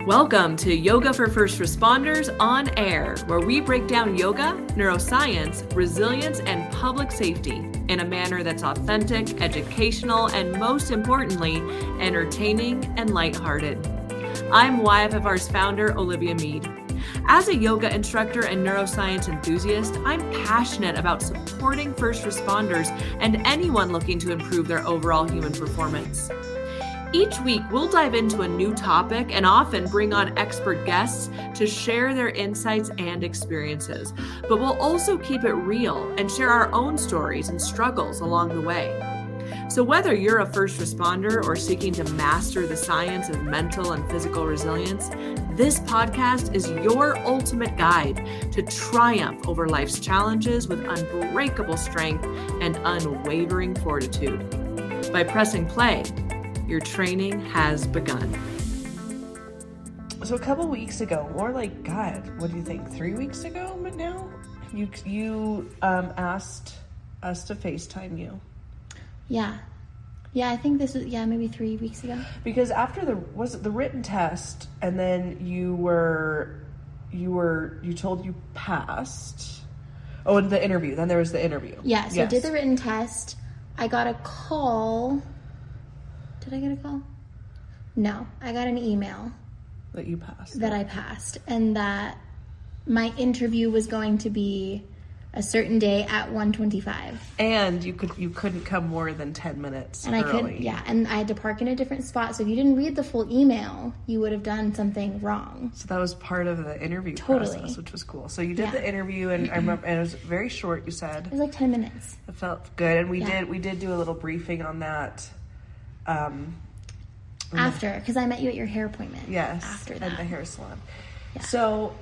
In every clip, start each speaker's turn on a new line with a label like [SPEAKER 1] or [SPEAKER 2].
[SPEAKER 1] Welcome to Yoga for First Responders on Air, where we break down yoga, neuroscience, resilience, and public safety in a manner that's authentic, educational, and most importantly, entertaining and lighthearted. I'm YFFR's founder, Olivia Mead. As a yoga instructor and neuroscience enthusiast, I'm passionate about supporting first responders and anyone looking to improve their overall human performance. Each week, we'll dive into a new topic and often bring on expert guests to share their insights and experiences. But we'll also keep it real and share our own stories and struggles along the way. So whether you're a first responder or seeking to master the science of mental and physical resilience, this podcast is your ultimate guide to triumph over life's challenges with unbreakable strength and unwavering fortitude. By pressing play, your training has begun.
[SPEAKER 2] So a couple weeks ago, or like, God, what do you think? 3 weeks ago, but now you asked us to FaceTime you.
[SPEAKER 3] Yeah, I think this was maybe 3 weeks ago.
[SPEAKER 2] Because after the written test, and then you told you passed. Oh, and the interview. Then there was the interview.
[SPEAKER 3] Yeah, so I did the written test. I got a call. Did I get a call? No, I got an email.
[SPEAKER 2] That you passed.
[SPEAKER 3] That I passed. And that my interview was going to be a certain day at 1:25.
[SPEAKER 2] And you couldn't come more than 10 minutes
[SPEAKER 3] and
[SPEAKER 2] early.
[SPEAKER 3] And I had to park in a different spot. So if you didn't read the full email, you would have done something wrong.
[SPEAKER 2] So that was part of the interview process, which was cool. So you did the interview, and I remember, and it was very short, you said.
[SPEAKER 3] It was like 10 minutes.
[SPEAKER 2] It felt good. And we did do a little briefing on that.
[SPEAKER 3] After, because I met you at your hair appointment.
[SPEAKER 2] Yes.
[SPEAKER 3] After that.
[SPEAKER 2] At the hair salon.
[SPEAKER 3] Yeah.
[SPEAKER 2] So,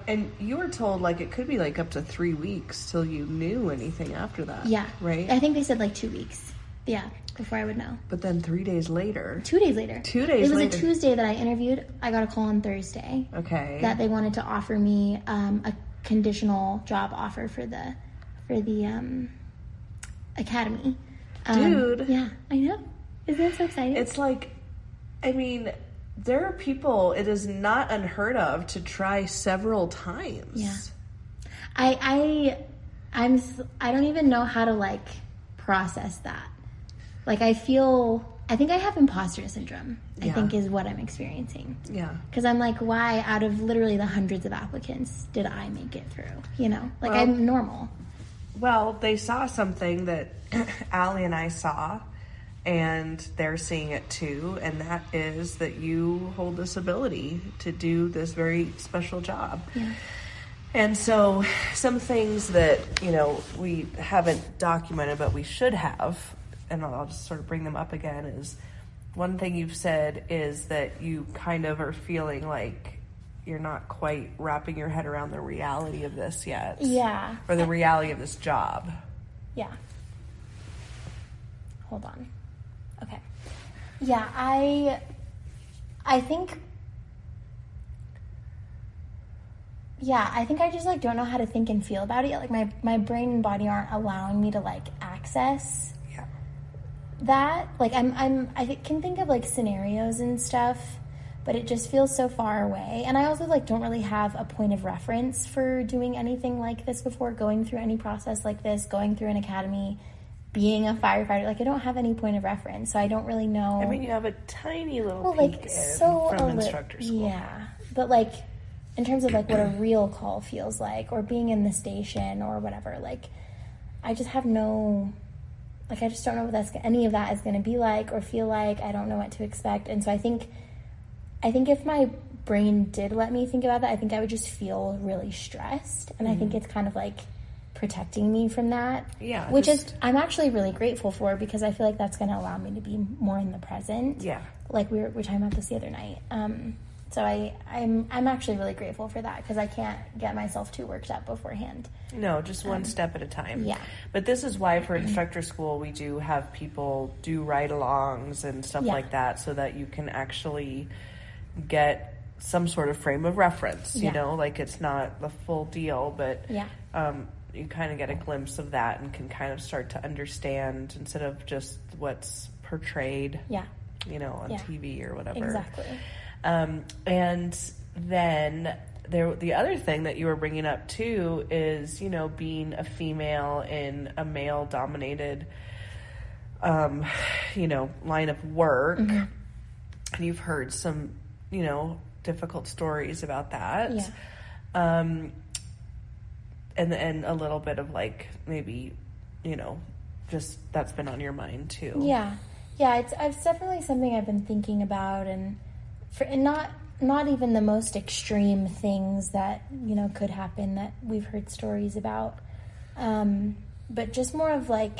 [SPEAKER 2] and you were told like it could be like up to 3 weeks till you knew anything after that.
[SPEAKER 3] Yeah.
[SPEAKER 2] Right?
[SPEAKER 3] I think they said like 2 weeks. Yeah, before I would know.
[SPEAKER 2] But then 3 days later.
[SPEAKER 3] 2 days later.
[SPEAKER 2] 2 days later.
[SPEAKER 3] It was a Tuesday that I interviewed. I got a call on Thursday.
[SPEAKER 2] Okay.
[SPEAKER 3] That they wanted to offer me a conditional job offer for the academy.
[SPEAKER 2] Dude.
[SPEAKER 3] Yeah, I know. Isn't that so exciting?
[SPEAKER 2] It's like, I mean, there are people, it is not unheard of to try several times.
[SPEAKER 3] Yeah. I don't even know how to like process that. Like I think I have imposter syndrome, I think is what I'm experiencing.
[SPEAKER 2] Yeah. Because
[SPEAKER 3] I'm like, why out of literally the hundreds of applicants did I make it through? You know, like I'm normal.
[SPEAKER 2] Well, they saw something that Allie and I saw, and they're seeing it too, and that is that you hold this ability to do this very special job.
[SPEAKER 3] Yeah.
[SPEAKER 2] And so some things that, we haven't documented, but we should have, and I'll just sort of bring them up again, is one thing you've said is that you kind of are feeling like you're not quite wrapping your head around the reality of this yet.
[SPEAKER 3] Yeah.
[SPEAKER 2] Or the reality of this job.
[SPEAKER 3] Yeah. Hold on. Okay. Yeah, I think I just like don't know how to think and feel about it yet. Like my brain and body aren't allowing me to like access that. Like I can think of like scenarios and stuff, but it just feels so far away. And I also like don't really have a point of reference for doing anything like this before, going through any process like this, going through an academy, being a firefighter. Like I don't have any point of reference, so I don't really know.
[SPEAKER 2] I mean, you have a tiny little peek from instructor school.
[SPEAKER 3] Yeah, but like in terms of like what a real call feels like, or being in the station or whatever, like I just have no, like I just don't know what any of that is going to be like or feel like. I don't know what to expect, and so I think if my brain did let me think about that, I think I would just feel really stressed, and I think it's kind of like protecting me from that.
[SPEAKER 2] Yeah.
[SPEAKER 3] Which is, I'm actually really grateful for, because I feel like that's going to allow me to be more in the present.
[SPEAKER 2] Yeah.
[SPEAKER 3] Like we were talking about this the other night. So I'm actually really grateful for that, because I can't get myself too worked up beforehand.
[SPEAKER 2] No, just one step at a time.
[SPEAKER 3] Yeah.
[SPEAKER 2] But this is why for instructor school we do have people do ride-alongs and stuff like that, so that you can actually get some sort of frame of reference, you know, like it's not the full deal, but you kind of get a glimpse of that and can kind of start to understand instead of just what's portrayed, you know, on TV or whatever.
[SPEAKER 3] Exactly.
[SPEAKER 2] And then the other thing that you were bringing up too is, you know, being a female in a male dominated, you know, line of work.
[SPEAKER 3] Mm-hmm.
[SPEAKER 2] And you've heard some, you know, difficult stories about that.
[SPEAKER 3] Yeah.
[SPEAKER 2] And a little bit of like, maybe, you know, just that's been on your mind too.
[SPEAKER 3] Yeah. It's definitely something I've been thinking about, and not even the most extreme things that, you know, could happen that we've heard stories about, but just more of like,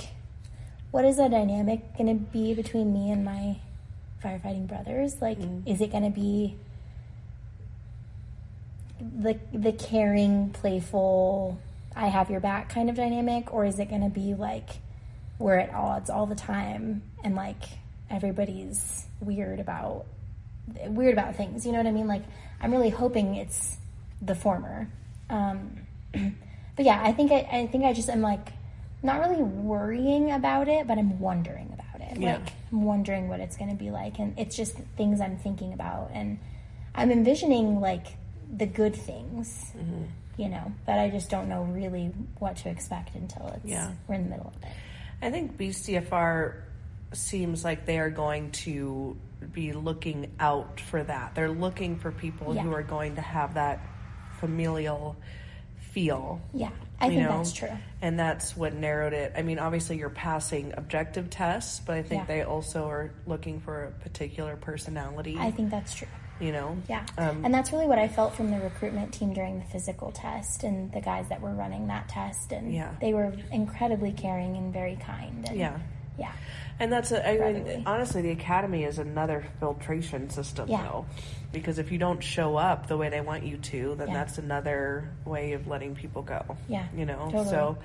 [SPEAKER 3] what is the dynamic going to be between me and my firefighting brothers? Like, is it going to be the caring, playful, I have your back kind of dynamic, or is it going to be like we're at odds all the time and like everybody's weird about things, you know what I mean? Like, I'm really hoping it's the former. But yeah, I think I just am like not really worrying about it, but I'm wondering about it.
[SPEAKER 2] Yeah.
[SPEAKER 3] Like, I'm wondering what it's going to be like, and it's just things I'm thinking about, and I'm envisioning like the good things, you know, but I just don't know really what to expect until we're in the middle of it.
[SPEAKER 2] I think BCFR seems like they are going to be looking out for that. They're looking for people who are going to have that familial feel.
[SPEAKER 3] Yeah, I think that's true.
[SPEAKER 2] And that's what narrowed it. I mean, obviously you're passing objective tests, but I think they also are looking for a particular personality.
[SPEAKER 3] I think that's true.
[SPEAKER 2] You know?
[SPEAKER 3] Yeah. And that's really what I felt from the recruitment team during the physical test and the guys that were running that test. And they were incredibly caring and very kind. And yeah.
[SPEAKER 2] And that's, I mean, honestly, the academy is another filtration system, though. Because if you don't show up the way they want you to, then that's another way of letting people go.
[SPEAKER 3] Yeah.
[SPEAKER 2] You know?
[SPEAKER 3] Totally.
[SPEAKER 2] So,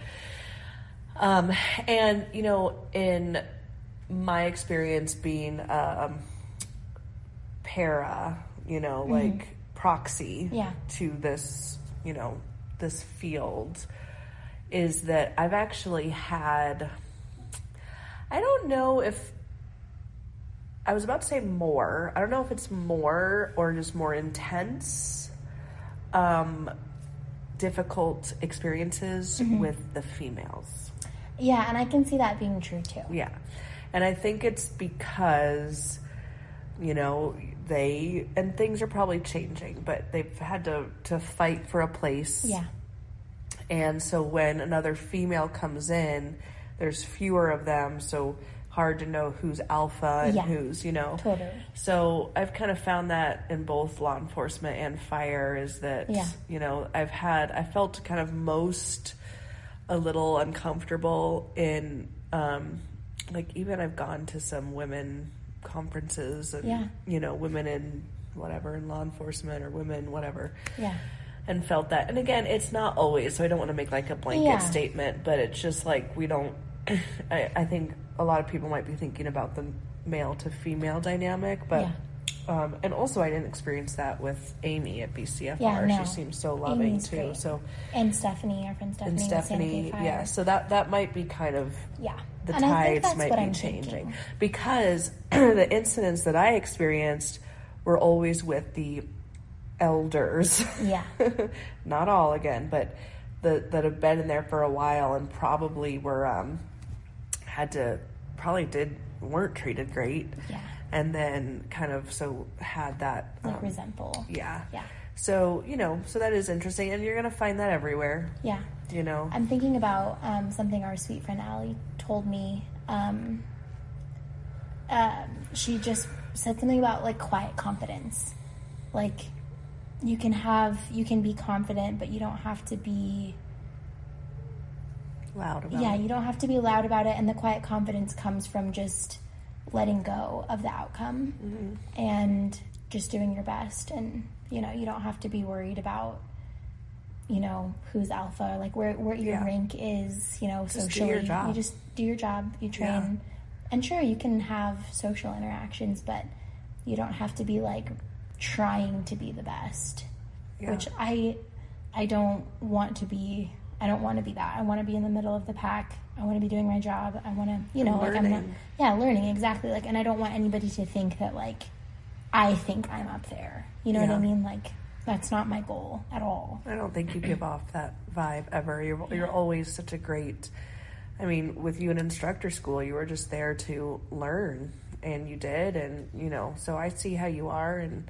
[SPEAKER 2] and, you know, in my experience being para, you know, like proxy to this, you know, this field, is that I've actually had, I don't know if, I was about to say more, I don't know if it's more or just more intense, difficult experiences with the females.
[SPEAKER 3] Yeah, and I can see that being true too.
[SPEAKER 2] Yeah. And I think it's because, you know, and things are probably changing, but they've had to fight for a place.
[SPEAKER 3] Yeah.
[SPEAKER 2] And so when another female comes in, there's fewer of them, so hard to know who's alpha and who's, you know.
[SPEAKER 3] Totally.
[SPEAKER 2] So I've kind of found that in both law enforcement and fire, is that, you know, I felt kind of most a little uncomfortable in, like, even I've gone to some women conferences and, you know, women in whatever, in law enforcement or women, whatever.
[SPEAKER 3] Yeah.
[SPEAKER 2] And felt that. And again, it's not always, so I don't want to make like a blanket statement, but it's just like we don't, I think a lot of people might be thinking about the male to female dynamic, but, and also I didn't experience that with Amy at BCFR.
[SPEAKER 3] Yeah, no.
[SPEAKER 2] She seems so loving
[SPEAKER 3] Amy's
[SPEAKER 2] too.
[SPEAKER 3] great.
[SPEAKER 2] So,
[SPEAKER 3] and Stephanie, our friend Stephanie.
[SPEAKER 2] And Stephanie, yeah. So that might be kind of, the
[SPEAKER 3] and
[SPEAKER 2] tides might be changing. Because the incidents that I experienced were always with the elders. Yeah. Not all, again, but that have been in there for a while and probably were weren't treated great. Yeah. And then kind of had that
[SPEAKER 3] like resentful.
[SPEAKER 2] Yeah.
[SPEAKER 3] Yeah.
[SPEAKER 2] So, you know, so that is interesting, and you're going to find that everywhere.
[SPEAKER 3] Yeah.
[SPEAKER 2] You know.
[SPEAKER 3] I'm thinking about something our sweet friend Allie told me. She just said something about like quiet confidence. Like you can be confident, but you don't have to be
[SPEAKER 2] loud about it.
[SPEAKER 3] Yeah, you don't have to be loud about it, and the quiet confidence comes from just letting go of the outcome and just doing your best. And you know, you don't have to be worried about, you know, who's alpha, like where your rank is, you know, just socially. Do your job. You just do your job, you train. And sure, you can have social interactions, but you don't have to be like trying to be the best. Which I don't want to be. I don't want to be that. I want to be in the middle of the pack. I want to be doing my job. I want to, you know,
[SPEAKER 2] learning.
[SPEAKER 3] like I'm not, learning, exactly. Like, and I don't want anybody to think that like I think I'm up there. You know what I mean? Like, that's not my goal at all.
[SPEAKER 2] I don't think you give off that vibe ever. You're always such a great, I mean, with you in instructor school, you were just there to learn, and you did, and, you know, so I see how you are, and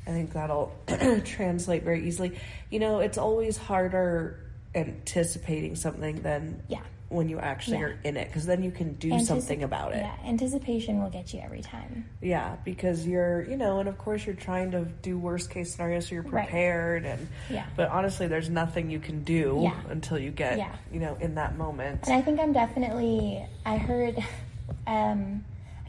[SPEAKER 2] I think that'll translate very easily. You know, it's always harder anticipating something than when you actually are in it, because then you can do something about it.
[SPEAKER 3] Yeah, anticipation will get you every time.
[SPEAKER 2] Yeah, because you're, you know, and of course you're trying to do worst case scenarios, so you're prepared, and but honestly, there's nothing you can do until you get, you know, in that moment.
[SPEAKER 3] And I think I'm definitely, I heard, I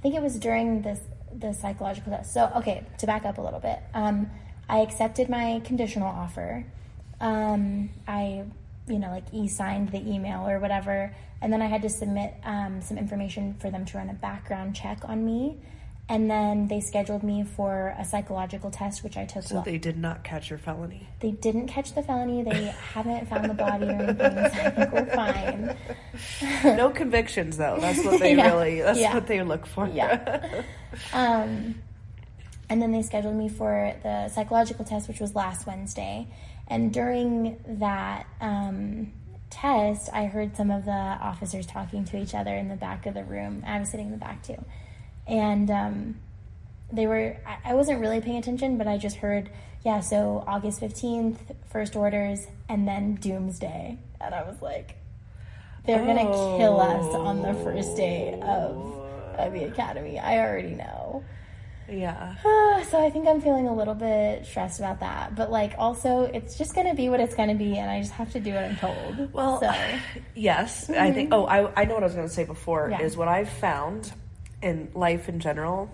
[SPEAKER 3] think it was during the psychological test. So, okay, to back up a little bit, I accepted my conditional offer. I, you know, like e-signed the email or whatever, and then I had to submit some information for them to run a background check on me, and then they scheduled me for a psychological test, which I took.
[SPEAKER 2] So they did not catch your felony?
[SPEAKER 3] They didn't catch the felony. They haven't found the body or anything, so I think we're fine.
[SPEAKER 2] No convictions, though. That's what they what they look for.
[SPEAKER 3] Yeah. And then they scheduled me for the psychological test, which was last Wednesday. And during that test, I heard some of the officers talking to each other in the back of the room. I was sitting in the back too. And they were, I wasn't really paying attention, but I just heard, so August 15th, first orders, and then doomsday. And I was like, they're going to kill us on the first day of the academy. I already know.
[SPEAKER 2] Yeah.
[SPEAKER 3] So I think I'm feeling a little bit stressed about that. But, like, also, it's just going to be what it's going to be, and I just have to do what I'm told.
[SPEAKER 2] Well, yes. Mm-hmm. I think, I know what I was going to say before, is what I've found in life in general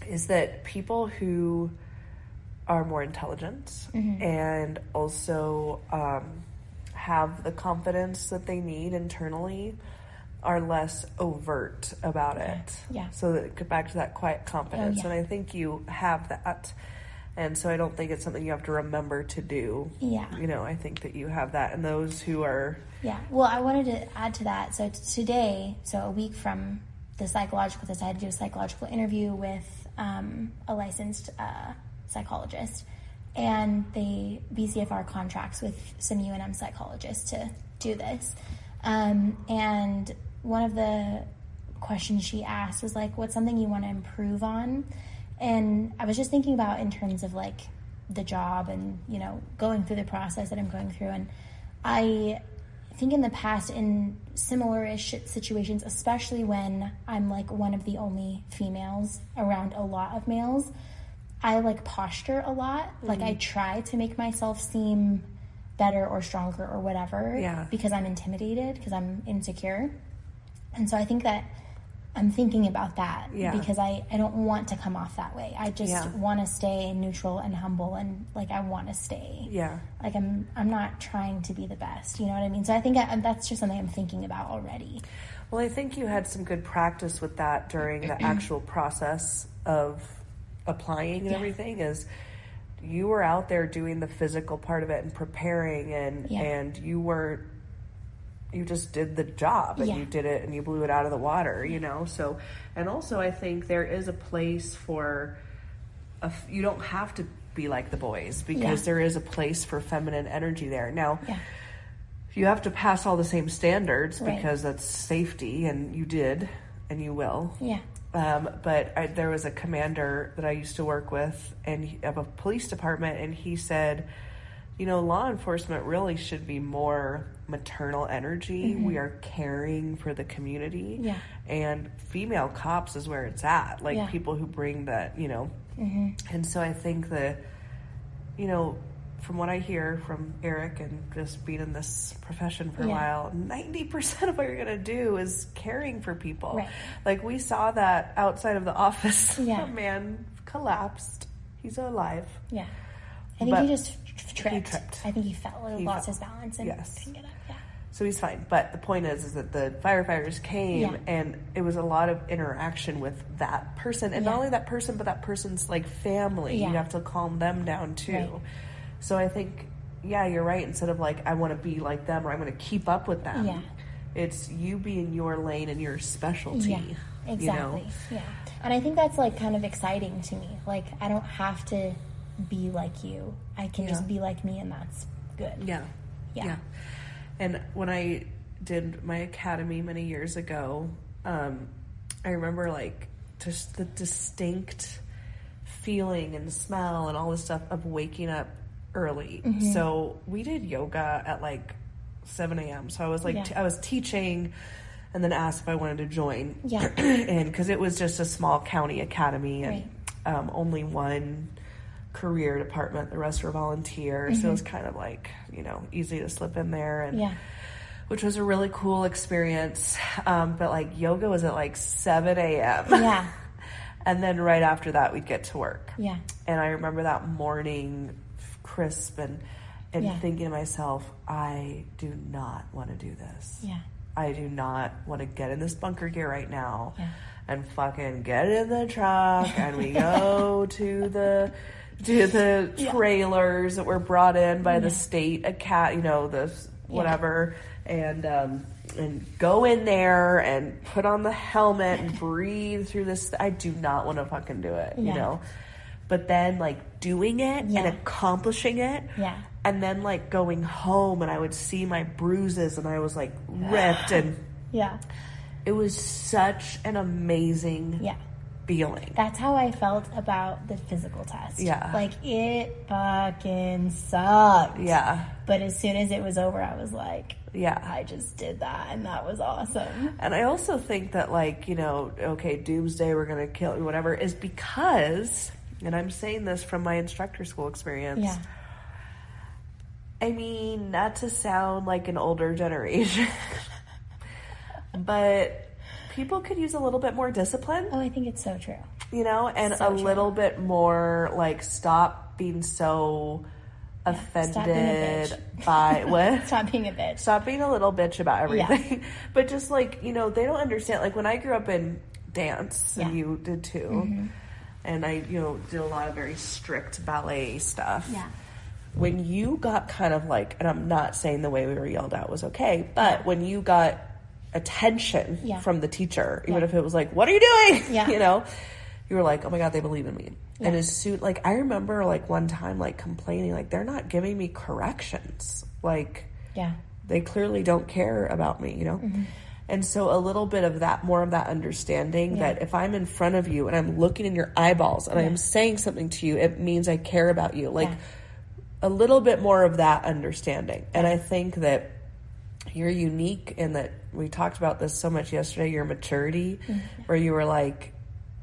[SPEAKER 2] is that people who are more intelligent and also have the confidence that they need internally are less overt about it. Yeah. So that back to that quiet confidence. And I think you have that. And so I don't think it's something you have to remember to do. Yeah. You know, I think that you have that. And those who are...
[SPEAKER 3] Yeah. Well, I wanted to add to that. So today, so a week from the psychological test, I had to do a psychological interview with a licensed psychologist. And they BCFR contracts with some UNM psychologists to do this. And one of the questions she asked was like, what's something you want to improve on? And I was just thinking about in terms of like the job and, you know, going through the process that I'm going through. And I think in the past, in similar-ish situations, especially when I'm like one of the only females around a lot of males, I like posture a lot. Like I try to make myself seem better or stronger or whatever because I'm intimidated, because I'm insecure. And so I think that I'm thinking about that because I don't want to come off that way. I just want to stay neutral and humble, and like I want to stay. Yeah. Like I'm not trying to be the best. You know what I mean? So I think that's just something I'm thinking about already.
[SPEAKER 2] Well, I think you had some good practice with that during the actual process of applying and everything. Is you were out there doing the physical part of it and preparing, and you just did the job, and you did it, and you blew it out of the water, you know? So, and also I think there is a place for, you don't have to be like the boys, because there is a place for feminine energy there. Now, you have to pass all the same standards because that's safety, and you did, and you will. Yeah. But there was a commander that I used to work with of a police department, and he said, you know, law enforcement really should be more maternal energy. We are caring for the community. Yeah. And female cops is where it's at. Like people who bring that, you know. And so I think that, you know, from what I hear from Eric and just being in this profession for a while, 90% of what you're going to do is caring for people. Right. Like we saw that outside of the office. A man collapsed. He's alive. Yeah.
[SPEAKER 3] I think he just tripped. I think he fell. He lost his balance and couldn't get up. Yeah.
[SPEAKER 2] So he's fine. But the point is that the firefighters came, and it was a lot of interaction with that person. And not only that person, but that person's like family. You have to calm them down too. Right. So I think, you're right. Instead of like, I want to be like them or I'm going to keep up with them. Yeah. It's you being your lane and your specialty.
[SPEAKER 3] exactly.
[SPEAKER 2] You know?
[SPEAKER 3] Yeah. And I think that's like kind of exciting to me. Like, I don't have to be like you. I can just be like me, and that's good.
[SPEAKER 2] Yeah. And when I did my academy many years ago, I remember like just the distinct feeling and smell and all this stuff of waking up early. So we did yoga at like 7 a.m. So I was like, I was teaching and then asked if I wanted to join.
[SPEAKER 3] Yeah.
[SPEAKER 2] And because it was just a small county academy and only one career department, the rest were volunteer. So it was kind of like, you know, easy to slip in there. And which was a really cool experience. But like yoga was at like 7 a.m.
[SPEAKER 3] Yeah.
[SPEAKER 2] And then right after that, we'd get to work.
[SPEAKER 3] Yeah.
[SPEAKER 2] And I remember that morning crisp and thinking to myself, I do not want to do this.
[SPEAKER 3] Yeah.
[SPEAKER 2] I do not want to get in this bunker gear right now and fucking get in the truck and we go to the trailers that were brought in by the state you know, the whatever, and go in there and put on the helmet and breathe through this. I do not want to fucking do it, you know. But then like doing it and accomplishing it, and then like going home and I would see my bruises and I was like ripped, and it was such an amazing feeling.
[SPEAKER 3] That's how I felt about the physical test.
[SPEAKER 2] Yeah.
[SPEAKER 3] Like, it fucking sucked.
[SPEAKER 2] Yeah.
[SPEAKER 3] But as soon as it was over, I was like,
[SPEAKER 2] yeah,
[SPEAKER 3] I just did that, and that was awesome.
[SPEAKER 2] And I also think that, like, you know, okay, doomsday, we're going to kill you, whatever, is because, and I'm saying this from my instructor school experience, I mean, not to sound like an older generation, but people could use a little bit more discipline.
[SPEAKER 3] Oh, I think it's so true.
[SPEAKER 2] You know, and
[SPEAKER 3] so
[SPEAKER 2] little bit more, like, stop being so offended by what?
[SPEAKER 3] Stop being a bitch.
[SPEAKER 2] Stop being a little bitch about everything. But just, like, you know, they don't understand. Like, when I grew up in dance, and you did too, and I, you know, did a lot of very strict ballet stuff.
[SPEAKER 3] Yeah.
[SPEAKER 2] When you got kind of like, and I'm not saying the way we were yelled at was okay, but when you got attention from the teacher, even if it was like, what are you doing? You know, you were like, oh my God, they believe in me. And as soon, like, I remember like one time like complaining, like, they're not giving me corrections. Like, they clearly don't care about me, you know? And so a little bit of that, more of that understanding that if I'm in front of you and I'm looking in your eyeballs and I am saying something to you, it means I care about you. Like, a little bit more of that understanding. And I think that you're unique in that we talked about this so much yesterday, your maturity, where you were like,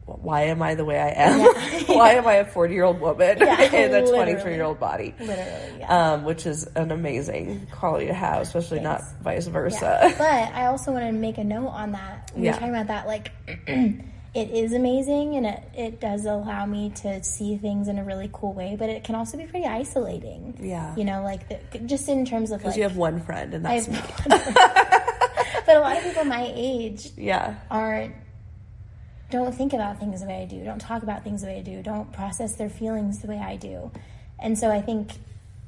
[SPEAKER 2] why am I the way I am? Why am I a 40-year-old woman in a 23-year-old body?
[SPEAKER 3] Literally,
[SPEAKER 2] which is an amazing quality to have, especially not vice versa.
[SPEAKER 3] Yeah. But I also want to make a note on that. We were talking about that, like, it is amazing, and it does allow me to see things in a really cool way, but it can also be pretty isolating. Yeah. You know, like, just in terms of, like...
[SPEAKER 2] Because you have one friend, and that's me.
[SPEAKER 3] But a lot of people my age don't think about things the way I do, don't talk about things the way I do, don't process their feelings the way I do. And so I think,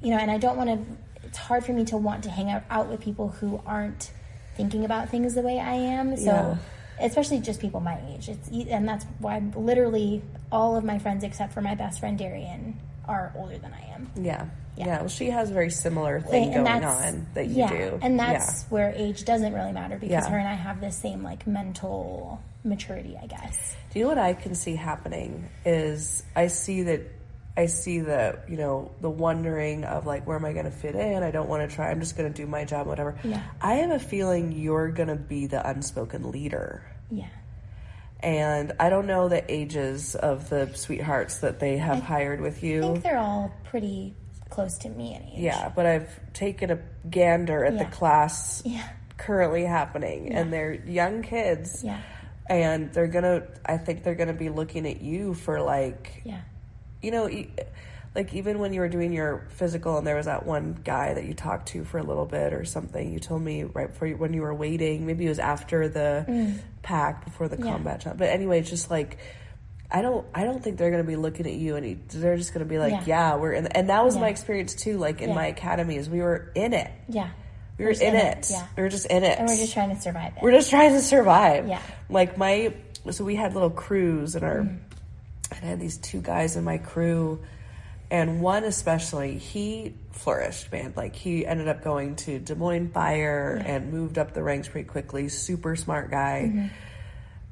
[SPEAKER 3] you know, and I don't want to... It's hard for me to want to hang out with people who aren't thinking about things the way I am. So... especially just people my age. And that's why literally all of my friends except for my best friend Darian are older than I am. Yeah. Well, she has a very similar thing going on that you do. And that's where age doesn't really matter because her and I have this same, like, mental maturity, I guess.
[SPEAKER 2] Do you know what I can see happening is I see the, you know, the wondering of, like, where am I going to fit in? I don't want to try. I'm just going to do my job, whatever. I have a feeling you're going to be the unspoken leader. And I don't know the ages of the sweethearts that they have hired with you.
[SPEAKER 3] I think they're all pretty close to me in age.
[SPEAKER 2] But I've taken a gander at the class currently happening, and they're young kids. And I think they're going to be looking at you for, like, you know, like, even when you were doing your physical and there was that one guy that you talked to for a little bit or something, you told me right before when you were waiting, maybe it was after the pack, before the combat shot. But anyway, it's just like, I don't think they're going to be looking at you and they're just going to be like, we're in. And that was my experience too, like in my academy, is we were in it. We were in it. We were just in it.
[SPEAKER 3] And we're just trying to survive it.
[SPEAKER 2] We're just trying to survive. Like, so we had little crews in our, and I had these 2 guys in my crew, and one especially, he flourished, man. Like, he ended up going to Des Moines Fire and moved up the ranks pretty quickly. Super smart guy.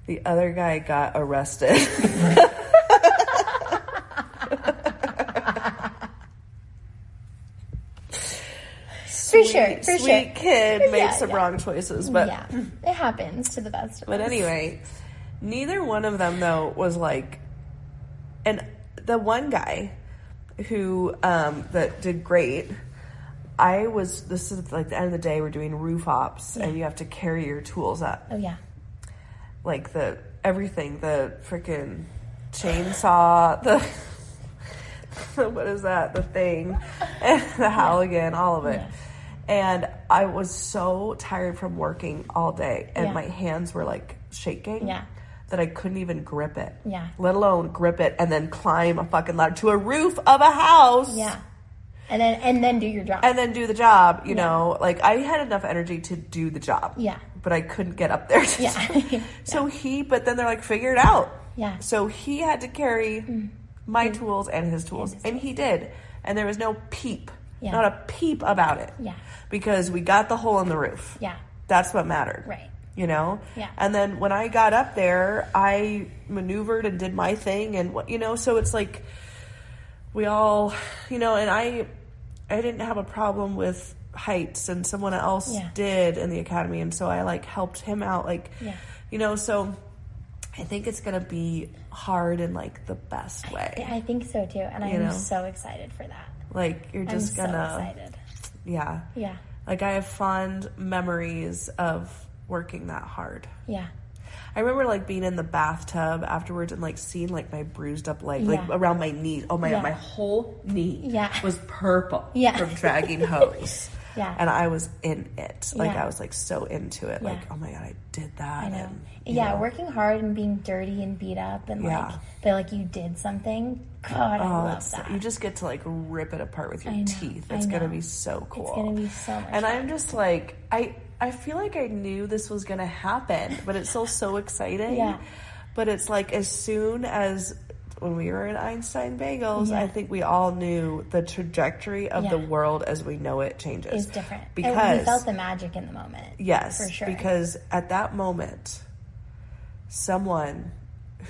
[SPEAKER 2] The other guy got arrested. Sweet kid made some wrong choices, but
[SPEAKER 3] it happens to the best of us.
[SPEAKER 2] But anyway, neither one of them though was like, and the one guy who that did great. This is like the end of the day, we're doing roof ops and you have to carry your tools up.
[SPEAKER 3] Oh yeah.
[SPEAKER 2] Like everything, the freaking chainsaw, what is that? The thing, the Halligan, all of it. Yeah. And I was so tired from working all day, and my hands were like shaking that I couldn't even grip it. Yeah. Let alone grip it and then climb a fucking ladder to a roof of a house.
[SPEAKER 3] Yeah. And then do your job.
[SPEAKER 2] And then do the job, you know. Like, I had enough energy to do the job. Yeah. But I couldn't get up there. So but then they're like, figure it out. Yeah. So he had to carry my tools and his tools. And he did. And there was no peep. Yeah. Not a peep about it. Yeah. Because we got the hole in the roof. Yeah. That's what mattered. Right. You know? Yeah. And then when I got up there, I maneuvered and did my thing, and you know, so it's like we all, you know, and I didn't have a problem with heights, and someone else did in the academy, and so I like helped him out, like, you know, so I think it's gonna be hard in like the best way.
[SPEAKER 3] I think so too, and I'm so excited for that.
[SPEAKER 2] Like, you're just
[SPEAKER 3] I'm
[SPEAKER 2] gonna
[SPEAKER 3] so excited.
[SPEAKER 2] Yeah. Like, I have fond memories of working that hard. Yeah. I remember like being in the bathtub afterwards and like seeing like my bruised up leg, like around my knee. Oh my God, my whole knee was purple from dragging hose. And I was in it. Like, I was like so into it. Like, oh my God, I did that.
[SPEAKER 3] I know.
[SPEAKER 2] And,
[SPEAKER 3] working hard and being dirty and beat up and like feel like you did something. God, I love that.
[SPEAKER 2] You just get to like rip it apart with your teeth. It's going to be so cool.
[SPEAKER 3] It's going to be so much
[SPEAKER 2] And
[SPEAKER 3] fun.
[SPEAKER 2] I'm just like, I feel like I knew this was going to happen, but it's still so exciting. Yeah. But it's like, as soon as when we were at Einstein Bagels, I think we all knew the trajectory of the world as we know it changes.
[SPEAKER 3] It's different.
[SPEAKER 2] Because
[SPEAKER 3] and we felt the magic in the moment.
[SPEAKER 2] Yes.
[SPEAKER 3] For sure.
[SPEAKER 2] Because at that moment, someone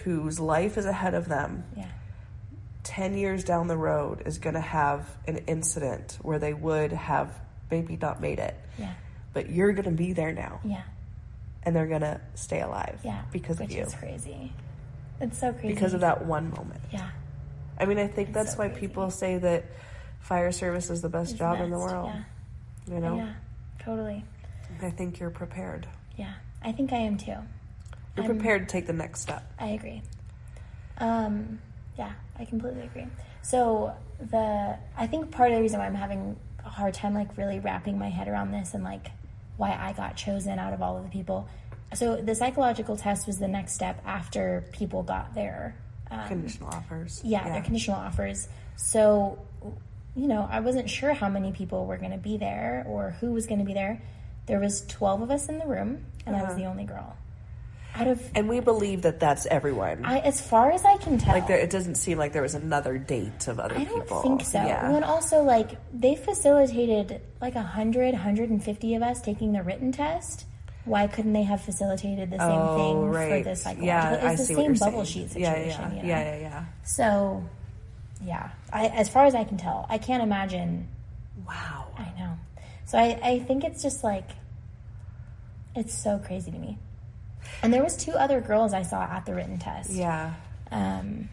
[SPEAKER 2] whose life is ahead of them 10 years down the road is going to have an incident where they would have maybe not made it. Yeah. But you're going to be there now. Yeah. And they're going to stay alive. Yeah. Because of you.
[SPEAKER 3] Which is crazy. It's so crazy.
[SPEAKER 2] Because of that one moment. Yeah. I mean, I think that's why people say that fire service is the best job in the world. Yeah. You know?
[SPEAKER 3] Yeah. Totally.
[SPEAKER 2] I think you're prepared.
[SPEAKER 3] Yeah. I think I am too.
[SPEAKER 2] You're prepared to take the next step.
[SPEAKER 3] I agree. Yeah, I completely agree. So I think part of the reason why I'm having a hard time like really wrapping my head around this and like why I got chosen out of all of the people. So the psychological test was the next step after people got their
[SPEAKER 2] conditional offers.
[SPEAKER 3] Yeah, their conditional offers. So, you know, I wasn't sure how many people were going to be there or who was going to be there. There was 12 of us in the room, and I was the only girl.
[SPEAKER 2] And we believe that that's everyone.
[SPEAKER 3] As far as I can tell.
[SPEAKER 2] Like, it doesn't seem like there was another date of other people.
[SPEAKER 3] I don't think so.
[SPEAKER 2] Yeah.
[SPEAKER 3] And also, like, they facilitated like 150 of us taking the written test. Why couldn't they have facilitated the same thing for the psychological?
[SPEAKER 2] Yeah,
[SPEAKER 3] it's the same bubble sheet situation. You know?
[SPEAKER 2] Yeah.
[SPEAKER 3] So, yeah. As far as I can tell, I can't imagine.
[SPEAKER 2] Wow.
[SPEAKER 3] I know. So I think it's just like, it's so crazy to me. And there was 2 other girls I saw at the written test. Yeah. And,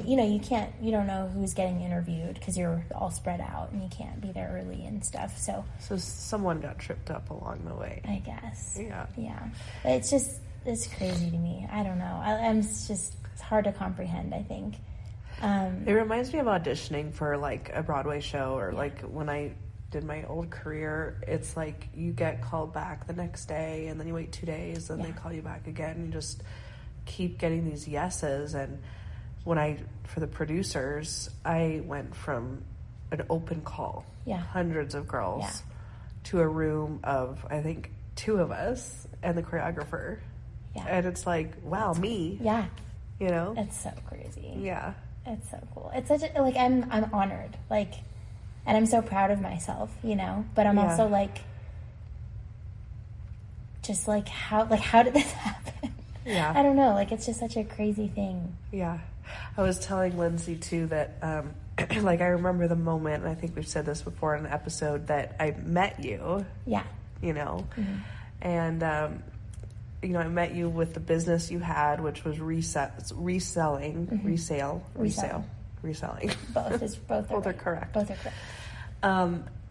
[SPEAKER 3] you know, you don't know who's getting interviewed because you're all spread out and you can't be there early and stuff. So
[SPEAKER 2] someone got tripped up along the way,
[SPEAKER 3] I guess.
[SPEAKER 2] Yeah.
[SPEAKER 3] Yeah. But it's crazy to me. I don't know. It's hard to comprehend, I think.
[SPEAKER 2] It reminds me of auditioning for like a Broadway show or like when I did my old career, it's like you get called back the next day and then you wait 2 days and they call you back again and just keep getting these yeses. And for the producers, I went from an open call, hundreds of girls, to a room of, I think, 2 of us and the choreographer.
[SPEAKER 3] Yeah.
[SPEAKER 2] And it's like, wow, me.
[SPEAKER 3] Yeah.
[SPEAKER 2] You know?
[SPEAKER 3] It's so crazy.
[SPEAKER 2] Yeah.
[SPEAKER 3] It's so cool. It's such a, like, I'm honored. Like, and I'm so proud of myself, you know? But I'm also like, just like, how did this happen?
[SPEAKER 2] Yeah.
[SPEAKER 3] I don't know. Like, it's just such a crazy thing.
[SPEAKER 2] Yeah. I was telling Lindsay, too, that, like, I remember the moment, and I think we've said this before in an episode, that I met you.
[SPEAKER 3] Yeah.
[SPEAKER 2] You know?
[SPEAKER 3] Mm-hmm.
[SPEAKER 2] And, you know, I met you with the business you had, which was reselling. Both are correct.
[SPEAKER 3] Both are correct.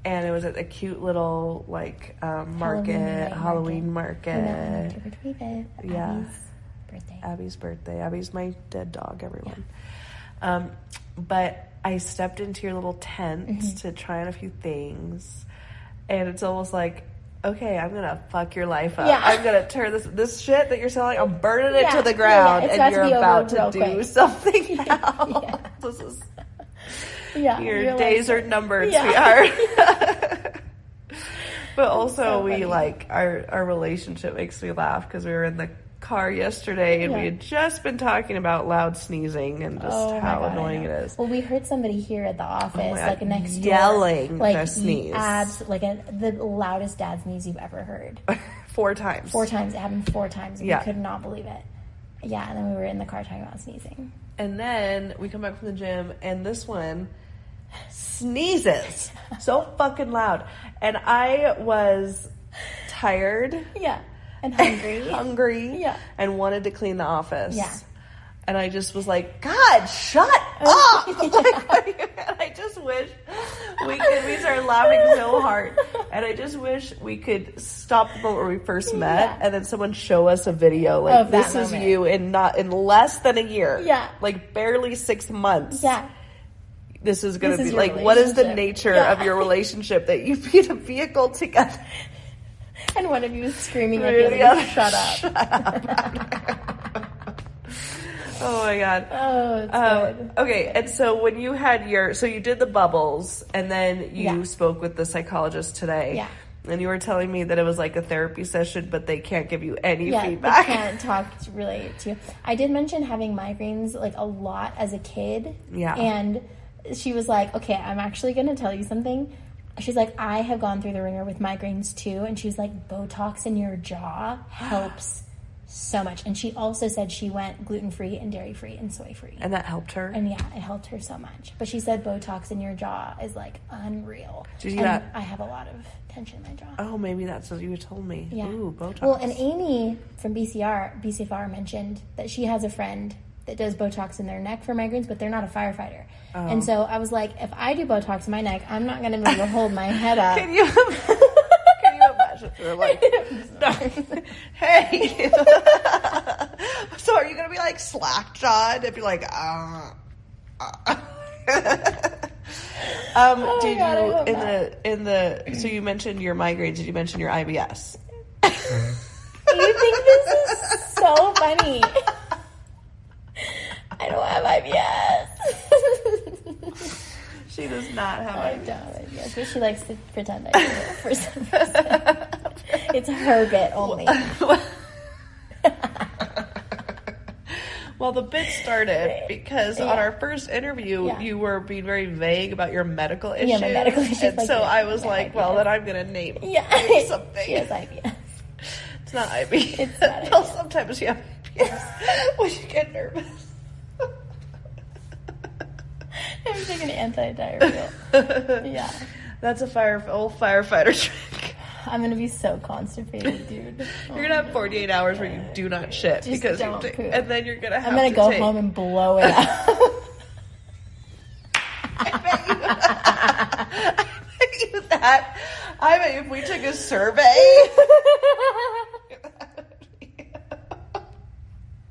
[SPEAKER 2] And it was at a cute little, like, Halloween market. Abby's birthday. Abby's my dead dog, everyone. Yeah. But I stepped into your little tent to try on a few things, and it's almost like, okay, I'm gonna fuck your life up. Yeah. I'm gonna turn this shit that you're selling, I'm burning it to the ground, and you're about to do something else. Yeah. This is your days are numbered, sweetheart. But also, so we like our relationship makes me laugh because we were in the car yesterday and we had just been talking about loud sneezing and just how annoying it is.
[SPEAKER 3] Well, we heard somebody here at the office, like next door,
[SPEAKER 2] yelling
[SPEAKER 3] like
[SPEAKER 2] their sneeze.
[SPEAKER 3] The loudest dad sneeze you've ever heard.
[SPEAKER 2] 4 times.
[SPEAKER 3] 4 times. It happened 4 times. And we could not believe it. Yeah, and then we were in the car talking about sneezing.
[SPEAKER 2] And then we come back from the gym and this one sneezes so fucking loud. And I was tired.
[SPEAKER 3] Yeah. And hungry.
[SPEAKER 2] Yeah. And wanted to clean the office. Yeah. And I just was like, God, shut up! And I just wish we started laughing so hard. And I just wish we could stop the moment where we first met and then someone show us a video. Like, this is you in less than a year. Yeah. Like, barely 6 months. Yeah. This is going to be like, what is the nature of your relationship that you be the vehicle together?
[SPEAKER 3] And one of you was screaming at the other, shut up. Shut up.
[SPEAKER 2] Oh my God.
[SPEAKER 3] Oh, it's good.
[SPEAKER 2] Okay, and so when you had you did the bubbles, and then you spoke with the psychologist today. Yeah. And you were telling me that it was like a therapy session, but they can't give you any feedback.
[SPEAKER 3] They can't talk really to you. I did mention having migraines like a lot as a kid. Yeah. And she was like, okay, I'm actually going to tell you something. She's like, I have gone through the ringer with migraines too. And she's like, Botox in your jaw helps so much. And she also said she went gluten-free and dairy-free and soy-free.
[SPEAKER 2] And that helped her?
[SPEAKER 3] And yeah, it helped her so much. But she said Botox in your jaw is like unreal.
[SPEAKER 2] Did you do that?
[SPEAKER 3] I have a lot of tension in my jaw.
[SPEAKER 2] Oh, maybe that's what you told me. Yeah. Ooh, Botox.
[SPEAKER 3] Well, and Amy from BCFR mentioned that she has a friend that does Botox in their neck for migraines, but they're not a firefighter. Oh. And so I was like, if I do Botox in my neck, I'm not going to be able to hold my head up.
[SPEAKER 2] Can you imagine? They're like, hey. So are you going to be like slack-jawed if you're like, so you mentioned your migraines. Did you mention your IBS?
[SPEAKER 3] You think this is so funny. I don't have IBS.
[SPEAKER 2] She does not have IBS.
[SPEAKER 3] I don't have IBS, but she likes to pretend I do it for some reason. It's her bit only.
[SPEAKER 2] Well, the bit started because on our first interview, you were being very vague about your medical issues.
[SPEAKER 3] Yeah, my medical issues.
[SPEAKER 2] And so I was like, well, then I'm going to name something.
[SPEAKER 3] She has IBS.
[SPEAKER 2] It's not IBS.
[SPEAKER 3] It's not
[SPEAKER 2] well, sometimes you have IBS when you get nervous.
[SPEAKER 3] I'm taking anti-diarrheal. Yeah.
[SPEAKER 2] That's a old firefighter trick.
[SPEAKER 3] I'm going to be so constipated, dude.
[SPEAKER 2] You're going to have 48 hours where you do not shit.
[SPEAKER 3] Just
[SPEAKER 2] because
[SPEAKER 3] don't poop.
[SPEAKER 2] And then you're going to have
[SPEAKER 3] I'm going to go home and blow it out.
[SPEAKER 2] I bet if we took a survey.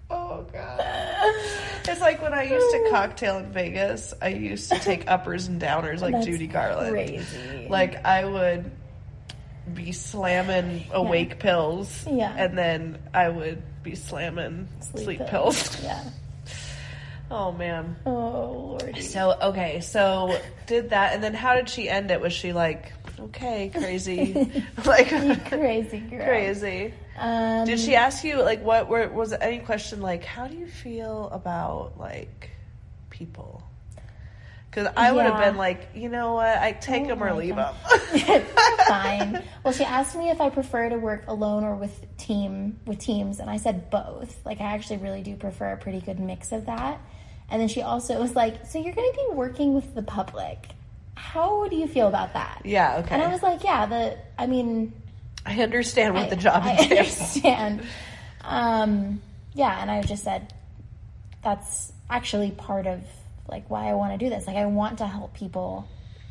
[SPEAKER 2] Oh, God. It's like when I used to cocktail in Vegas, I used to take uppers and downers like
[SPEAKER 3] That's
[SPEAKER 2] Judy Garland.
[SPEAKER 3] Crazy.
[SPEAKER 2] Like, I would be slamming awake pills. Yeah. And then I would be slamming sleep pills.
[SPEAKER 3] Yeah.
[SPEAKER 2] Oh, man.
[SPEAKER 3] Oh, Lordy.
[SPEAKER 2] So did that. And then how did she end it? Was she like, Okay, crazy. Like,
[SPEAKER 3] you crazy girl.
[SPEAKER 2] Crazy. Did she ask you, like, was there any question, like, how do you feel about, like, people? Because I would have been like, you know what, I take them or leave them.
[SPEAKER 3] Fine. Well, she asked me if I prefer to work alone or with teams, and I said both. Like, I actually really do prefer a pretty good mix of that. And then she also was like, so you're going to be working with the public. How do you feel about that?
[SPEAKER 2] Yeah, okay.
[SPEAKER 3] And I was like, yeah,
[SPEAKER 2] I understand what the job entails.
[SPEAKER 3] I understand. Yeah, and I just said, that's actually part of, like, why I want to do this. Like, I want to help people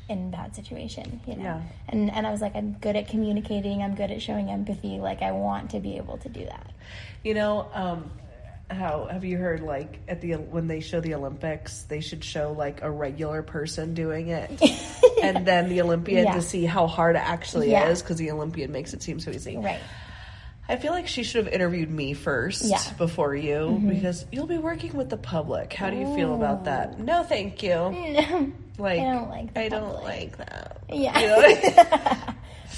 [SPEAKER 3] in bad situation, you know?
[SPEAKER 2] Yeah.
[SPEAKER 3] And I was like, I'm good at communicating. I'm good at showing empathy. Like, I want to be able to do that.
[SPEAKER 2] You know, how have you heard, like, when they show the Olympics, they should show, like, a regular person doing it and then the Olympian to see how hard it actually is, because the Olympian makes it seem so easy.
[SPEAKER 3] Right.
[SPEAKER 2] I feel like she should have interviewed me first before you, because you'll be working with the public. How do you feel about that? No, thank you.
[SPEAKER 3] No,
[SPEAKER 2] like,
[SPEAKER 3] I don't like
[SPEAKER 2] I don't like that.
[SPEAKER 3] Yeah.
[SPEAKER 2] You know what I mean?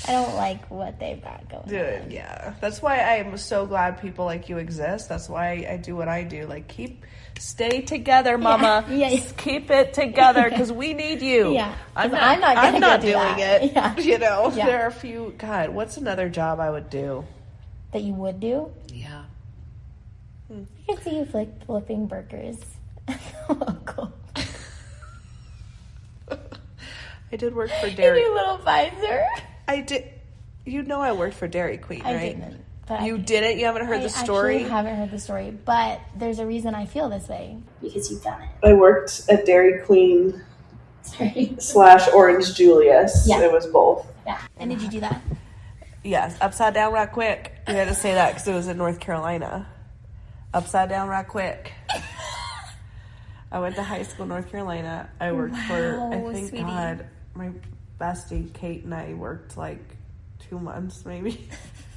[SPEAKER 3] I don't like what they've got going on.
[SPEAKER 2] Dude, yeah. That's why I'm so glad people like you exist. That's why I do what I do. Like, stay together, mama.
[SPEAKER 3] Yeah.
[SPEAKER 2] Keep it together, because we need you.
[SPEAKER 3] Yeah.
[SPEAKER 2] I'm not doing it.
[SPEAKER 3] Yeah.
[SPEAKER 2] You know, there are a few. God, what's another job I would do?
[SPEAKER 3] That you would do?
[SPEAKER 2] Yeah.
[SPEAKER 3] I could see you flipping burgers. Cool.
[SPEAKER 2] I did work for Dairy.
[SPEAKER 3] You little visor.
[SPEAKER 2] I did. You know, I worked for Dairy Queen, right?
[SPEAKER 3] I didn't. But
[SPEAKER 2] you didn't? You haven't heard the story?
[SPEAKER 3] I haven't heard the story, but there's a reason I feel this way. Because you've done it.
[SPEAKER 2] I worked at Dairy Queen / Orange Julius.
[SPEAKER 3] Yeah.
[SPEAKER 2] It was both.
[SPEAKER 3] Yeah. And did you do that?
[SPEAKER 2] Yes. Upside down right quick. You had to say that because it was in North Carolina. Upside down right quick. I went to high school in North Carolina. I worked for, I think,
[SPEAKER 3] sweetie.
[SPEAKER 2] God, my bestie, Kate, and I worked like 2 months maybe.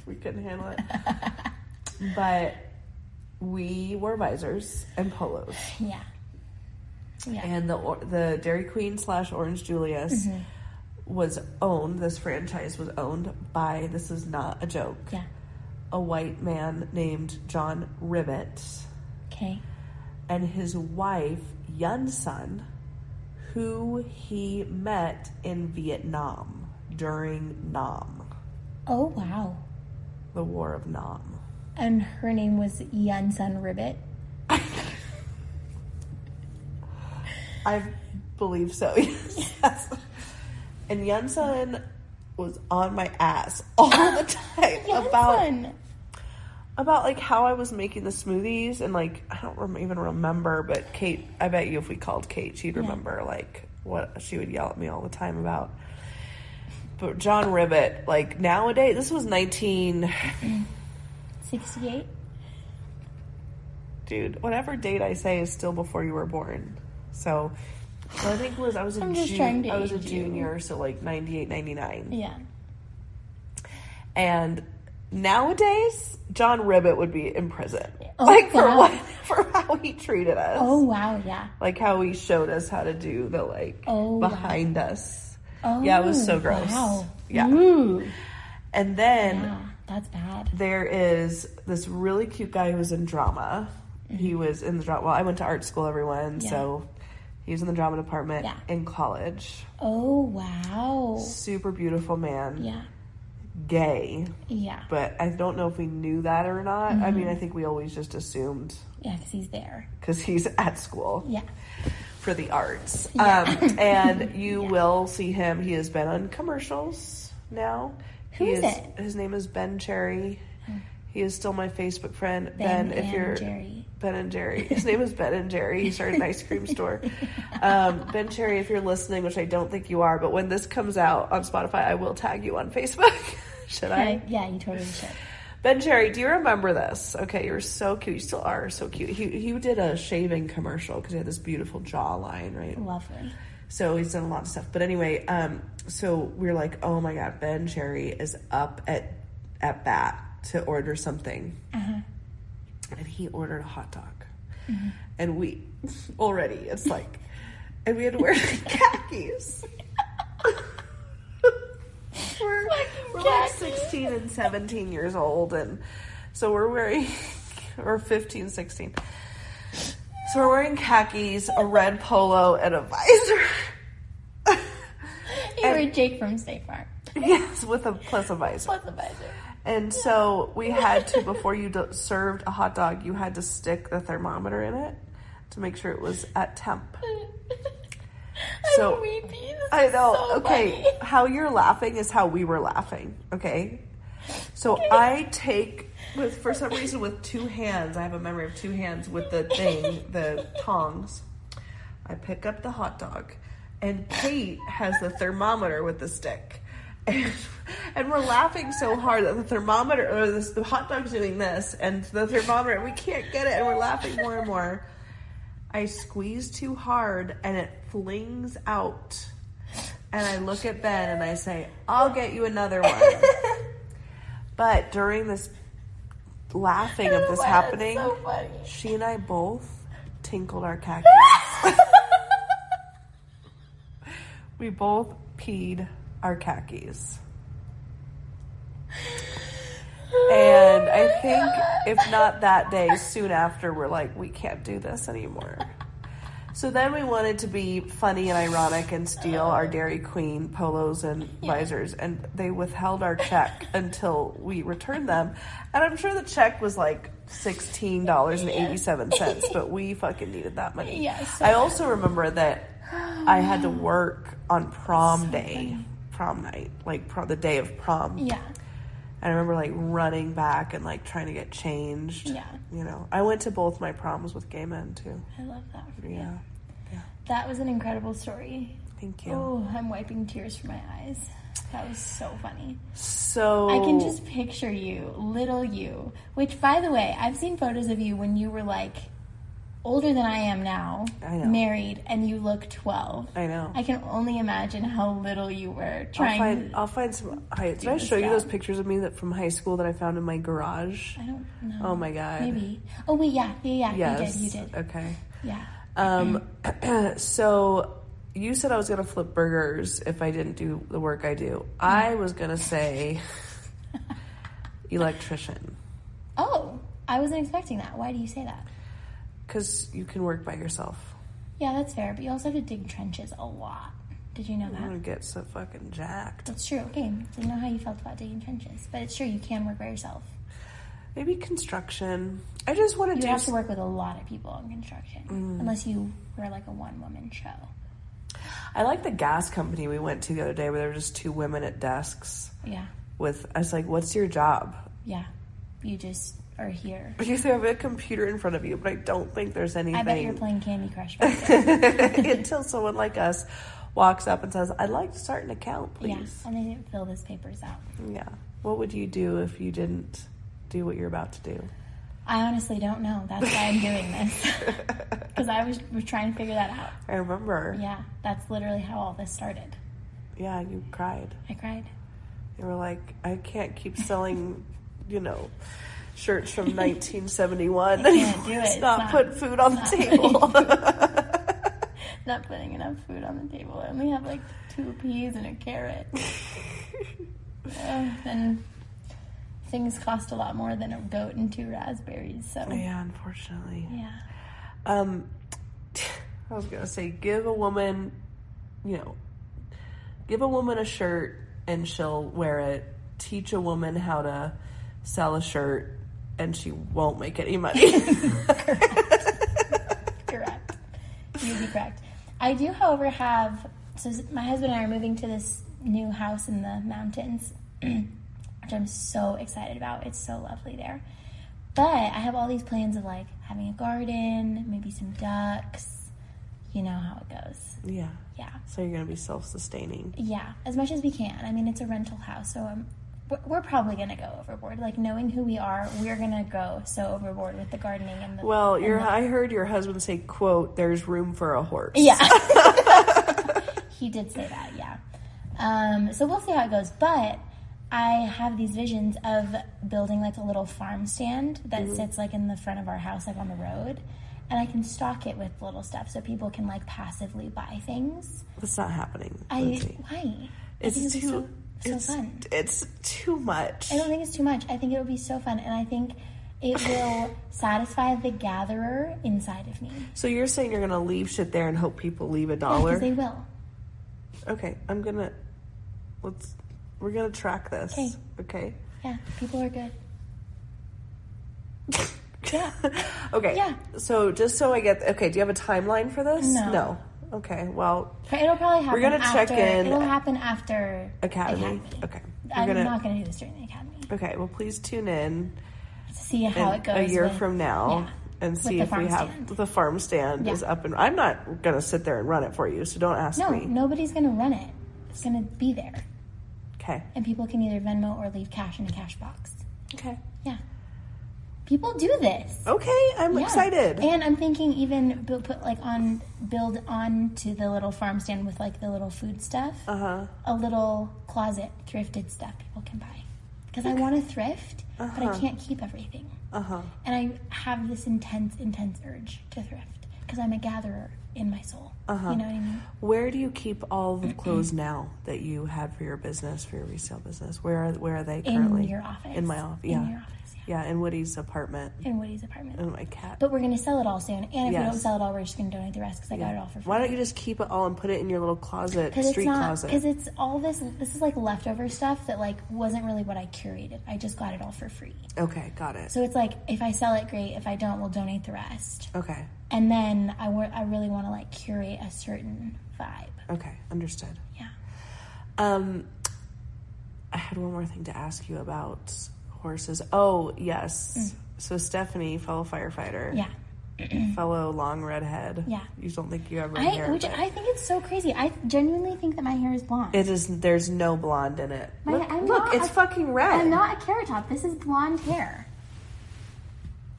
[SPEAKER 2] We couldn't handle it. But we wore visors and polos.
[SPEAKER 3] Yeah. Yeah.
[SPEAKER 2] And the Dairy Queen / Orange Julius was owned, this franchise was owned by, this is not a joke, a white man named John Ribbett.
[SPEAKER 3] Okay.
[SPEAKER 2] And his wife, Yun Sun, who he met in Vietnam during Nam.
[SPEAKER 3] Oh, wow.
[SPEAKER 2] The War of Nam.
[SPEAKER 3] And her name was Yun Sun Ribbit?
[SPEAKER 2] I believe so, yes. And Yun Sun was on my ass all the time about like how I was making the smoothies, and like I don't even remember, but Kate, I bet you if we called Kate, she'd remember like what she would yell at me all the time about. But John Ribbett, like nowadays, this was
[SPEAKER 3] 1968.
[SPEAKER 2] Dude, whatever date I say is still before you were born. So I think it was I was a junior, so like 98, 99.
[SPEAKER 3] Yeah.
[SPEAKER 2] And nowadays, John Ribbett would be in prison.
[SPEAKER 3] Oh,
[SPEAKER 2] like
[SPEAKER 3] wow.
[SPEAKER 2] for how he treated us.
[SPEAKER 3] Oh, wow, yeah.
[SPEAKER 2] Like how he showed us how to do the like behind us.
[SPEAKER 3] Oh,
[SPEAKER 2] yeah, it was so gross.
[SPEAKER 3] Wow.
[SPEAKER 2] Yeah.
[SPEAKER 3] Ooh.
[SPEAKER 2] And then
[SPEAKER 3] that's bad.
[SPEAKER 2] there is this really cute guy who was in drama. He was in the drama. Well, I went to art school, everyone, so he was in the drama department in college.
[SPEAKER 3] Oh, wow.
[SPEAKER 2] Super beautiful man.
[SPEAKER 3] Yeah.
[SPEAKER 2] Gay.
[SPEAKER 3] Yeah.
[SPEAKER 2] But I don't know if we knew that or not. I mean, I think we always just assumed.
[SPEAKER 3] Yeah, because he's there.
[SPEAKER 2] Because he's at school.
[SPEAKER 3] Yeah.
[SPEAKER 2] For the arts.
[SPEAKER 3] Yeah.
[SPEAKER 2] And you will see him. He has been on commercials now.
[SPEAKER 3] Who is it?
[SPEAKER 2] His name is Ben Cherry. He is still my Facebook friend.
[SPEAKER 3] Ben
[SPEAKER 2] and Jerry. His name is Ben and Jerry. He started an ice cream store. Ben Cherry, if you're listening, which I don't think you are, but when this comes out on Spotify, I will tag you on Facebook. Should I?
[SPEAKER 3] Yeah, you totally should.
[SPEAKER 2] Ben Cherry, do you remember this? Okay, you're so cute. You still are so cute. He did a shaving commercial because he had this beautiful jawline, right?
[SPEAKER 3] Lovely.
[SPEAKER 2] So he's done a lot of stuff. But anyway, so we're like, oh my God, Ben Cherry is up at bat to order something. And he ordered a hot dog. And we, already, it's like, and we had to wear khakis. We're like 16 and 17 years old, and so we're wearing, or 15, 16. So we're wearing khakis, a red polo, and a visor.
[SPEAKER 3] You were Jake from State Farm.
[SPEAKER 2] Yes, with a plus a visor.
[SPEAKER 3] Plus a visor.
[SPEAKER 2] And so we had to, before you served a hot dog, you had to stick the thermometer in it to make sure it was at temp. So
[SPEAKER 3] I'm weepy.
[SPEAKER 2] I know.
[SPEAKER 3] So
[SPEAKER 2] okay,
[SPEAKER 3] funny.
[SPEAKER 2] How you're laughing is how we were laughing. Okay, so I take for some reason with two hands. I have a memory of two hands with the thing, the tongs. I pick up the hot dog, and Kate has the thermometer with the stick. And we're laughing so hard that the thermometer, or the hot dog's doing this, and the thermometer, we can't get it, and we're laughing more and more. I squeeze too hard, and it flings out. And I look at Ben, and I say, I'll get you another one. But during this laughing of this happening,
[SPEAKER 3] so funny.
[SPEAKER 2] she and I both tinkled our khakis. We both peed our khakis. And I think, if not that day, soon after, we're like, we can't do this anymore. So then we wanted to be funny and ironic and steal our Dairy Queen polos and visors, and they withheld our check until we returned them. And I'm sure the check was like $16.87, but we fucking needed that money.
[SPEAKER 3] Yes.
[SPEAKER 2] I also remember that I had to work on prom day, prom night, like the day of prom.
[SPEAKER 3] Yeah.
[SPEAKER 2] And I remember like running back and like trying to get changed.
[SPEAKER 3] Yeah.
[SPEAKER 2] You know, I went to both my proms with gay men too.
[SPEAKER 3] I love that for you.
[SPEAKER 2] Yeah.
[SPEAKER 3] That was an incredible story.
[SPEAKER 2] Thank you.
[SPEAKER 3] Oh, I'm wiping tears from my eyes. That was so funny.
[SPEAKER 2] So
[SPEAKER 3] I can just picture you, little you, which, by the way, I've seen photos of you when you were like older than I am now, married, and you look 12.
[SPEAKER 2] I know.
[SPEAKER 3] I can only imagine how little you were
[SPEAKER 2] I'll find some. Did I show you those pictures of me from high school that I found in my garage?
[SPEAKER 3] I don't know.
[SPEAKER 2] Oh my god.
[SPEAKER 3] Maybe. Oh wait, yeah.
[SPEAKER 2] Yes.
[SPEAKER 3] You did.
[SPEAKER 2] Okay.
[SPEAKER 3] Yeah.
[SPEAKER 2] So you said I was gonna flip burgers if I didn't do the work I do. I was gonna say electrician.
[SPEAKER 3] Oh, I wasn't expecting that. Why do you say that?
[SPEAKER 2] Because you can work by yourself.
[SPEAKER 3] Yeah, that's fair, but you also have to dig trenches a lot. Did you know
[SPEAKER 2] I'm
[SPEAKER 3] that?
[SPEAKER 2] gonna get so fucking jacked.
[SPEAKER 3] That's true. Okay, didn't know how you felt about digging trenches, but it's true, you can work by yourself.
[SPEAKER 2] Maybe construction. I just want to do...
[SPEAKER 3] You have to work with a lot of people in construction, unless you were like a one-woman show.
[SPEAKER 2] I like the gas company we went to the other day where there were just two women at desks.
[SPEAKER 3] Yeah.
[SPEAKER 2] I was like, what's your job?
[SPEAKER 3] Yeah. You just are here.
[SPEAKER 2] You have a computer in front of you, but I don't think there's anything.
[SPEAKER 3] I bet you're playing Candy Crush back there.
[SPEAKER 2] Until someone like us walks up and says, I'd like to start an account, please.
[SPEAKER 3] Yeah, and they didn't fill those papers out.
[SPEAKER 2] Yeah. What would you do if you didn't do what you're about to do?
[SPEAKER 3] I honestly don't know. That's why I'm doing this. Because I was trying to figure that out.
[SPEAKER 2] I remember.
[SPEAKER 3] Yeah, that's literally how all this started.
[SPEAKER 2] Yeah, you cried.
[SPEAKER 3] I cried.
[SPEAKER 2] You were like, I can't keep selling, shirts from 1971.
[SPEAKER 3] I can't do it.
[SPEAKER 2] It's not putting food on the table.
[SPEAKER 3] Not putting enough food on the table. I only have like 2 peas and a carrot. And things cost a lot more than a goat and 2 raspberries. So
[SPEAKER 2] yeah, unfortunately.
[SPEAKER 3] Yeah.
[SPEAKER 2] I was gonna say, give a woman a shirt and she'll wear it. Teach a woman how to sell a shirt and she won't make any money.
[SPEAKER 3] Correct. You'd be correct. I do, however, so my husband and I are moving to this new house in the mountains, which I'm so excited about. It's so lovely there. But I have all these plans of like having a garden, maybe some ducks. You know how it goes.
[SPEAKER 2] Yeah.
[SPEAKER 3] Yeah.
[SPEAKER 2] So you're going to be self-sustaining.
[SPEAKER 3] Yeah, as much as we can. I mean, it's a rental house, so we're probably going to go overboard. Like, knowing who we are, we're going to go so overboard with the gardening and the...
[SPEAKER 2] Well, I heard your husband say, quote, there's room for a horse.
[SPEAKER 3] Yeah. He did say that, yeah. So we'll see how it goes. But I have these visions of building, like, a little farm stand that sits, like, in the front of our house, like, on the road. And I can stock it with little stuff so people can, like, passively buy things.
[SPEAKER 2] That's not happening.
[SPEAKER 3] Why?
[SPEAKER 2] It's
[SPEAKER 3] So fun.
[SPEAKER 2] It's too much.
[SPEAKER 3] I don't think it's too much. I think it would be so fun, and I think it will satisfy the gatherer inside of me.
[SPEAKER 2] So you're saying you're gonna leave shit there and hope people leave $1?
[SPEAKER 3] Yeah, because they will.
[SPEAKER 2] Okay, we're gonna track this. Okay.
[SPEAKER 3] Yeah, people are good. Yeah.
[SPEAKER 2] Okay.
[SPEAKER 3] Yeah.
[SPEAKER 2] So just so I get, do you have a timeline for this?
[SPEAKER 3] No.
[SPEAKER 2] Okay, well.
[SPEAKER 3] It'll probably happen.
[SPEAKER 2] We're gonna check in.
[SPEAKER 3] It'll happen after
[SPEAKER 2] Academy. Okay.
[SPEAKER 3] I'm not gonna do this during the Academy.
[SPEAKER 2] Okay, well please tune in.
[SPEAKER 3] To see how it goes.
[SPEAKER 2] A year from now.
[SPEAKER 3] Yeah.
[SPEAKER 2] And see if we have the farm stand is up and I'm not gonna sit there and run it for you, so don't ask me.
[SPEAKER 3] No, nobody's gonna run it. It's gonna be there.
[SPEAKER 2] Okay.
[SPEAKER 3] And people can either Venmo or leave cash in a cash box.
[SPEAKER 2] Okay.
[SPEAKER 3] Yeah. People do this.
[SPEAKER 2] Okay, I'm excited.
[SPEAKER 3] And I'm thinking even build on to the little farm stand with like the little food stuff. A little closet thrifted stuff people can buy. Because I want to thrift, but I can't keep everything. And I have this intense urge to thrift because I'm a gatherer in my soul. You know what I mean?
[SPEAKER 2] Where do you keep all the clothes now that you had for your business, for your resale business? Where are they currently?
[SPEAKER 3] In your office.
[SPEAKER 2] In my office.
[SPEAKER 3] In your office.
[SPEAKER 2] Yeah, in Woody's apartment.
[SPEAKER 3] In Woody's apartment.
[SPEAKER 2] And my cat.
[SPEAKER 3] But we're going to sell it all soon. And if we don't sell it all, we're just going to donate the rest because I got it all for free.
[SPEAKER 2] Why don't you just keep it all and put it in your little closet, closet?
[SPEAKER 3] Because it's all this is like leftover stuff that like wasn't really what I curated. I just got it all for free.
[SPEAKER 2] Okay, got it.
[SPEAKER 3] So it's like, if I sell it, great. If I don't, we'll donate the rest.
[SPEAKER 2] Okay.
[SPEAKER 3] And then I really want to like curate a certain vibe.
[SPEAKER 2] Okay, understood.
[SPEAKER 3] Yeah.
[SPEAKER 2] I had one more thing to ask you about horses. Oh, yes. So Stephanie, fellow firefighter.
[SPEAKER 3] Yeah.
[SPEAKER 2] Fellow long redhead.
[SPEAKER 3] Yeah.
[SPEAKER 2] You don't think you have red hair.
[SPEAKER 3] Which I think it's so crazy. I genuinely think that my hair is blonde.
[SPEAKER 2] It is. There's no blonde in it. Look, it's fucking red.
[SPEAKER 3] I'm not a carrot top. This is blonde hair.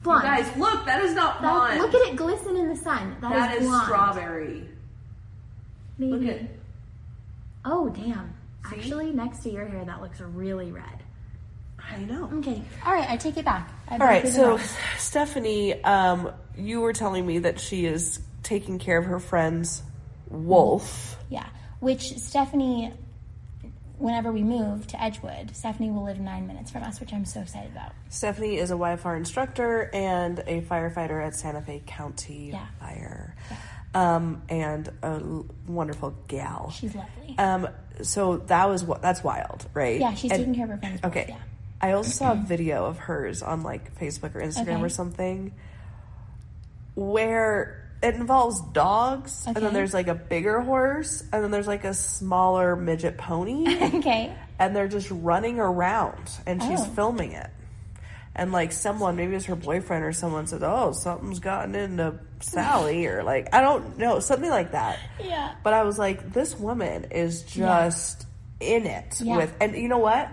[SPEAKER 3] Blonde.
[SPEAKER 2] You guys, look, that is not blonde.
[SPEAKER 3] Look at it glisten in the sun. That is blonde.
[SPEAKER 2] Strawberry.
[SPEAKER 3] Maybe.
[SPEAKER 2] Look at.
[SPEAKER 3] Oh, damn.
[SPEAKER 2] See?
[SPEAKER 3] Actually, next to your hair, that looks really red.
[SPEAKER 2] I know.
[SPEAKER 3] Okay. All right, I take it back.
[SPEAKER 2] All right, so Stephanie, you were telling me that she is taking care of her friend's wolf.
[SPEAKER 3] Yeah, which Stephanie, whenever we move to Edgewood, Stephanie will live 9 minutes from us, which I'm so excited about.
[SPEAKER 2] Stephanie is a YFR instructor and a firefighter at Santa Fe County Fire. Yeah. And a wonderful gal.
[SPEAKER 3] She's lovely.
[SPEAKER 2] So that's wild, right?
[SPEAKER 3] Yeah, she's taking care of her friend's wolf, yeah.
[SPEAKER 2] I also saw a video of hers on like Facebook or Instagram or something where it involves dogs and then there's like a bigger horse and then there's like a smaller midget pony.
[SPEAKER 3] Okay.
[SPEAKER 2] And they're just running around and she's filming it. And like someone, maybe it's her boyfriend or someone said, "Oh, something's gotten into Sally," or like, I don't know, something like that.
[SPEAKER 3] Yeah.
[SPEAKER 2] But I was like, this woman is just in it with, and you know what?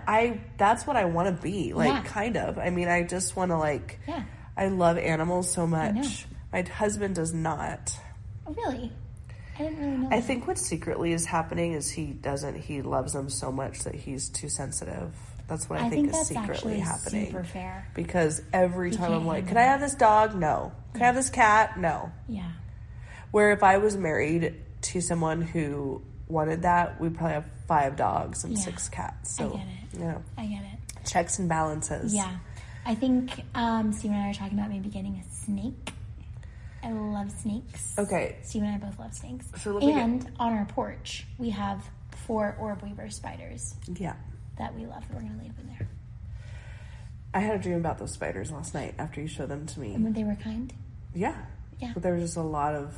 [SPEAKER 2] That's what I want to be, like, kind of. I mean, I just want to like, I love animals so much. My husband does not.
[SPEAKER 3] Oh, really? I didn't really know.
[SPEAKER 2] I think what secretly is happening is he loves them so much that he's too sensitive. That's what I think is secretly happening.
[SPEAKER 3] Super fair.
[SPEAKER 2] Because every time I'm like, "Can I have this dog?" No. "Can I have this cat?" No.
[SPEAKER 3] Yeah.
[SPEAKER 2] Where if I was married to someone who wanted that, we'd probably have 5 dogs and 6 cats. So,
[SPEAKER 3] I get it.
[SPEAKER 2] You know,
[SPEAKER 3] I get it.
[SPEAKER 2] checks and balances.
[SPEAKER 3] Yeah. I think Steve and I are talking about maybe getting a snake. I love snakes.
[SPEAKER 2] Okay.
[SPEAKER 3] Steve and I both love snakes.
[SPEAKER 2] So
[SPEAKER 3] on our porch, we have 4 orb weaver spiders.
[SPEAKER 2] Yeah.
[SPEAKER 3] That we love. We're going to leave them there.
[SPEAKER 2] I had a dream about those spiders last night after you showed them to me.
[SPEAKER 3] And they were kind?
[SPEAKER 2] Yeah.
[SPEAKER 3] Yeah.
[SPEAKER 2] But there was just a lot of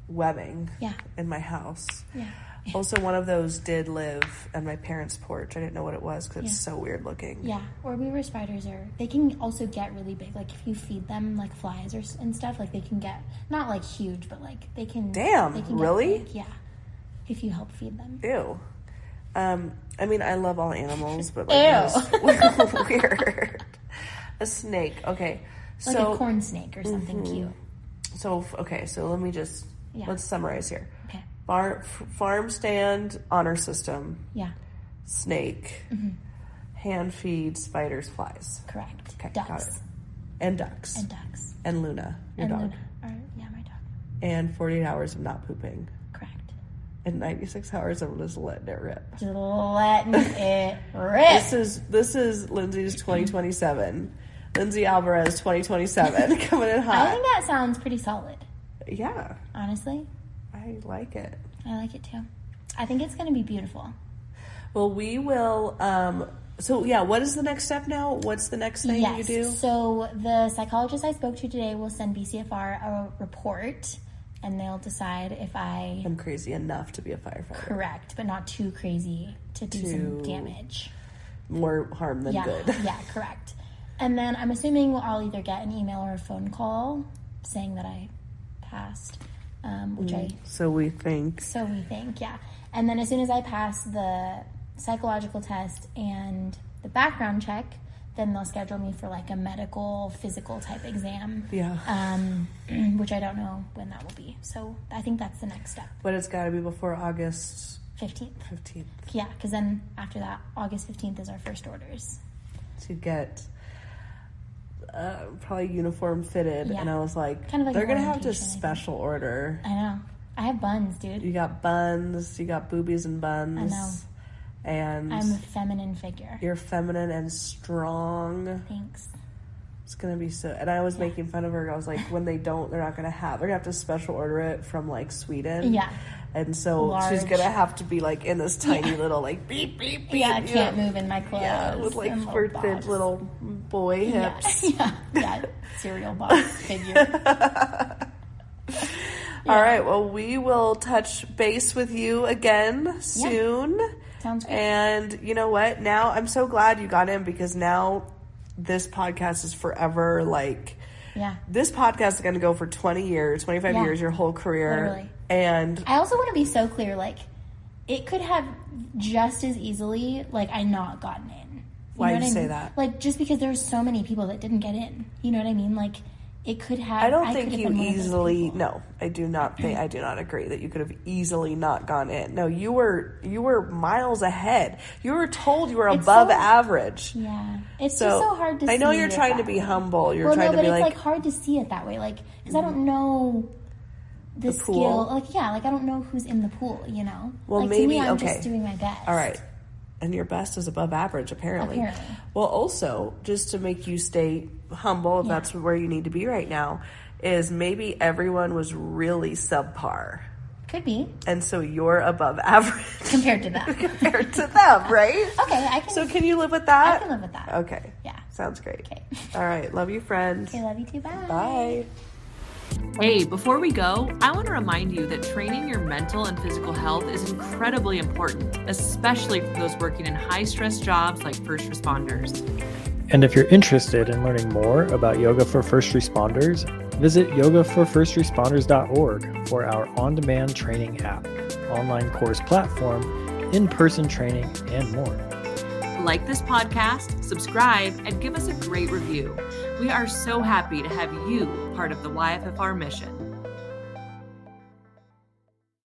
[SPEAKER 2] webbing in my house.
[SPEAKER 3] Yeah.
[SPEAKER 2] Also, one of those did live on my parents' porch. I didn't know what it was because it's so weird looking.
[SPEAKER 3] Yeah. Orb weaver spiders they can also get really big. Like, if you feed them, like, flies and stuff, like, they can get, not, like, huge, but, like, they can...
[SPEAKER 2] Damn,
[SPEAKER 3] they can
[SPEAKER 2] really?
[SPEAKER 3] Get big. Yeah. If you help feed them.
[SPEAKER 2] Ew. I mean, I love all animals, but like, it's weird. A snake. Okay.
[SPEAKER 3] Like a corn snake or something cute.
[SPEAKER 2] So, okay. So let me just, let's summarize here.
[SPEAKER 3] Okay.
[SPEAKER 2] Farm stand, honor system.
[SPEAKER 3] Yeah.
[SPEAKER 2] Snake. Mm-hmm. Hand feed, spiders, flies.
[SPEAKER 3] Correct.
[SPEAKER 2] Okay.
[SPEAKER 3] Ducks.
[SPEAKER 2] Got it. And ducks.
[SPEAKER 3] And ducks.
[SPEAKER 2] And Luna, your dog.
[SPEAKER 3] Luna. My dog.
[SPEAKER 2] And 48 hours of not pooping.
[SPEAKER 3] Correct.
[SPEAKER 2] in 96 hours, I'm just letting it rip.
[SPEAKER 3] Just letting it rip.
[SPEAKER 2] This is Lindsay's 2027. Lindsay Alvarez 2027 coming in hot.
[SPEAKER 3] I think that sounds pretty solid.
[SPEAKER 2] Yeah.
[SPEAKER 3] Honestly.
[SPEAKER 2] I like it.
[SPEAKER 3] I like it too. I think it's going to be beautiful.
[SPEAKER 2] Well, we will, so yeah, what is the next step now? What's the next thing you do?
[SPEAKER 3] So the psychologist I spoke to today will send BCFR a report, and they'll decide if I'm
[SPEAKER 2] crazy enough to be a firefighter.
[SPEAKER 3] Correct, but not too crazy to do some damage.
[SPEAKER 2] More harm than good.
[SPEAKER 3] Yeah, correct. And then I'm assuming I'll either get an email or a phone call saying that I passed,
[SPEAKER 2] So we think,
[SPEAKER 3] yeah. And then as soon as I pass the psychological test and the background check, then they'll schedule me for like a medical, physical type exam.
[SPEAKER 2] Yeah.
[SPEAKER 3] Which I don't know when that will be. So I think that's the next step.
[SPEAKER 2] But it's got to be before August
[SPEAKER 3] 15th.
[SPEAKER 2] 15th.
[SPEAKER 3] Yeah, because then after that, August 15th is our first orders.
[SPEAKER 2] To get probably uniform fitted.
[SPEAKER 3] Yeah.
[SPEAKER 2] And I was like,
[SPEAKER 3] kind of like
[SPEAKER 2] they're going to have to
[SPEAKER 3] orientation,
[SPEAKER 2] special order.
[SPEAKER 3] I know. I have buns, dude.
[SPEAKER 2] You got buns. You got boobies and buns.
[SPEAKER 3] I know.
[SPEAKER 2] And
[SPEAKER 3] I'm a feminine figure.
[SPEAKER 2] You're feminine and strong.
[SPEAKER 3] Thanks.
[SPEAKER 2] It's going to be so... And I was making fun of her. I was like, when they don't, they're not going to have... They're going to have to special order it from, like, Sweden.
[SPEAKER 3] Yeah.
[SPEAKER 2] And so she's going to have to be, like, in this tiny little, like, beep, beep, beep.
[SPEAKER 3] Yeah, I can't move in my clothes.
[SPEAKER 2] Yeah, with, like, thin little boy hips.
[SPEAKER 3] Yeah. Cereal box figure.
[SPEAKER 2] All right, well, we will touch base with you again soon.
[SPEAKER 3] Sounds good.
[SPEAKER 2] And you know what? Now I'm so glad you got in, because now this podcast is forever, like...
[SPEAKER 3] Yeah.
[SPEAKER 2] This podcast is going to go for 20 years, 25 years, your whole career.
[SPEAKER 3] Literally.
[SPEAKER 2] And
[SPEAKER 3] I also want to be so clear, like, it could have just as easily, like, I not gotten in.
[SPEAKER 2] Why do you say that?
[SPEAKER 3] Like, just because there's so many people that didn't get in. You know what I mean? Like, it could have...
[SPEAKER 2] I don't think you easily... No, I do not agree that you could have easily not gone in. No, you were miles ahead. You were told you were above average.
[SPEAKER 3] Yeah. It's just so hard to see.
[SPEAKER 2] I know you're trying to be humble. You're trying to be
[SPEAKER 3] like... But it's, like, hard to see it that way. Like, because I don't know the skill.
[SPEAKER 2] Pool.
[SPEAKER 3] Like, yeah, like, I don't know who's in the pool, you know?
[SPEAKER 2] Well,
[SPEAKER 3] like,
[SPEAKER 2] maybe...
[SPEAKER 3] To me, I'm just doing my best.
[SPEAKER 2] All right. And your best is above average, apparently. Well, also, just to make you stay humble, if that's where you need to be right now, is maybe everyone was really subpar.
[SPEAKER 3] Could be.
[SPEAKER 2] And so you're above average.
[SPEAKER 3] Compared to them.
[SPEAKER 2] Compared to them, right?
[SPEAKER 3] Okay, I can...
[SPEAKER 2] So can you live with that?
[SPEAKER 3] I can live with that.
[SPEAKER 2] Okay.
[SPEAKER 3] Yeah.
[SPEAKER 2] Sounds great.
[SPEAKER 3] Okay.
[SPEAKER 2] All right. Love you, friends.
[SPEAKER 3] Okay, love you too. Bye.
[SPEAKER 2] Bye.
[SPEAKER 1] Hey, before we go, I want to remind you that training your mental and physical health is incredibly important, especially for those working in high-stress jobs like first responders.
[SPEAKER 4] And if you're interested in learning more about yoga for first responders, visit yogaforfirstresponders.org for our on-demand training app, online course platform, in-person training, and more.
[SPEAKER 1] Like this podcast, subscribe, and give us a great review. We are so happy to have you part of the YFFR mission.